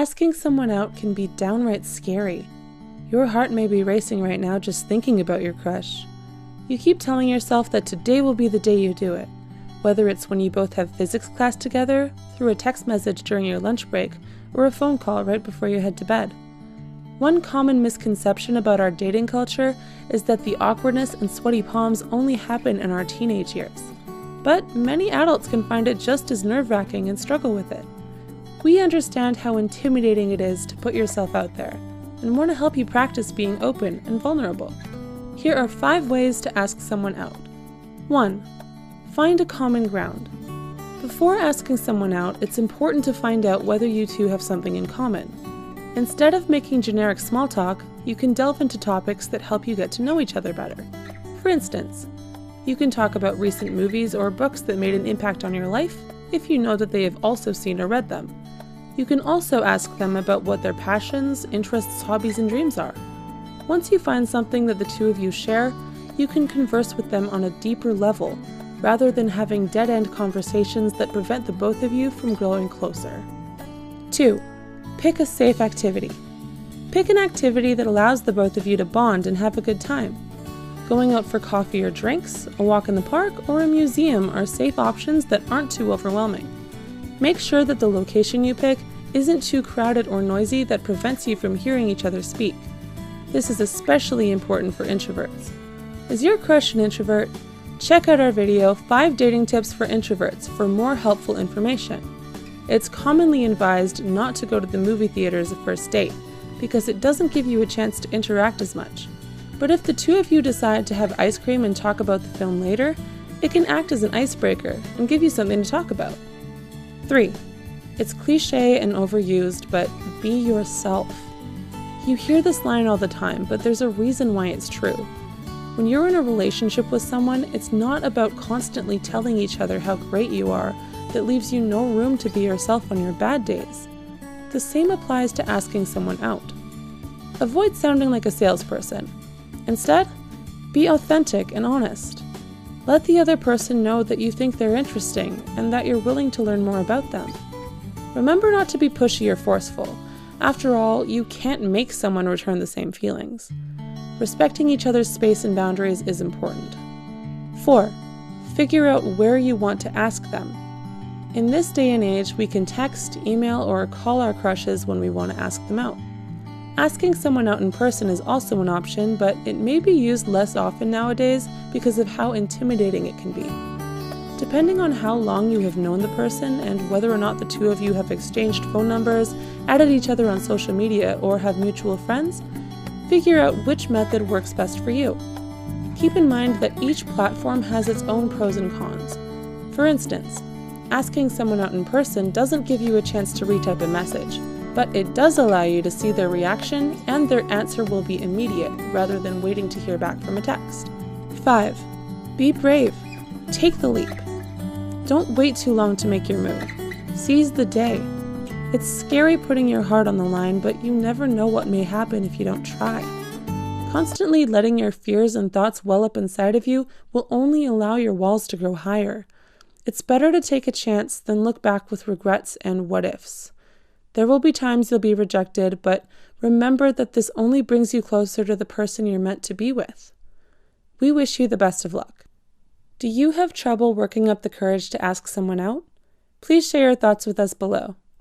Asking someone out can be downright scary. Your heart may be racing right now just thinking about your crush. You keep telling yourself that today will be the day you do it, whether it's when you both have physics class together, through a text message during your lunch break, or a phone call right before you head to bed. One common misconception about our dating culture is that the awkwardness and sweaty palms only happen in our teenage years. But many adults can find it just as nerve-wracking and struggle with it. We understand how intimidating it is to put yourself out there, and want to help you practice being open and vulnerable. Here are 5 ways to ask someone out. 1. Find a common ground. Before asking someone out, it's important to find out whether you two have something in common. Instead of making generic small talk, you can delve into topics that help you get to know each other better. For instance, you can talk about recent movies or books that made an impact on your life, if you know that they have also seen or read them. You can also ask them about what their passions, interests, hobbies, and dreams are. Once you find something that the two of you share, you can converse with them on a deeper level, rather than having dead-end conversations that prevent the both of you from growing closer. 2. Pick a safe activity. Pick an activity that allows the both of you to bond and have a good time. Going out for coffee or drinks, a walk in the park, or a museum are safe options that aren't too overwhelming. Make sure that the location you pick isn't too crowded or noisy that prevents you from hearing each other speak. This is especially important for introverts. Is your crush an introvert? Check out our video, 5 Dating Tips for Introverts, for more helpful information. It's commonly advised not to go to the movie theater as a first date, because it doesn't give you a chance to interact as much. But if the two of you decide to have ice cream and talk about the film later, it can act as an icebreaker and give you something to talk about. 3. It's cliche and overused, but be yourself. You hear this line all the time, but there's a reason why it's true. When you're in a relationship with someone, it's not about constantly telling each other how great you are that leaves you no room to be yourself on your bad days. The same applies to asking someone out. Avoid sounding like a salesperson. Instead, be authentic and honest. Let the other person know that you think they're interesting and that you're willing to learn more about them. Remember not to be pushy or forceful. After all, you can't make someone return the same feelings. Respecting each other's space and boundaries is important. 4. Figure out where you want to ask them. In this day and age, we can text, email, or call our crushes when we want to ask them out. Asking someone out in person is also an option, but it may be used less often nowadays because of how intimidating it can be. Depending on how long you have known the person and whether or not the two of you have exchanged phone numbers, added each other on social media, or have mutual friends, figure out which method works best for you. Keep in mind that each platform has its own pros and cons. For instance, asking someone out in person doesn't give you a chance to retype a message, but it does allow you to see their reaction, and their answer will be immediate rather than waiting to hear back from a text. 5. Be brave. Take the leap. Don't wait too long to make your move. Seize the day. It's scary putting your heart on the line, but you never know what may happen if you don't try. Constantly letting your fears and thoughts well up inside of you will only allow your walls to grow higher. It's better to take a chance than look back with regrets and what-ifs. There will be times you'll be rejected, but remember that this only brings you closer to the person you're meant to be with. We wish you the best of luck. Do you have trouble working up the courage to ask someone out? Please share your thoughts with us below.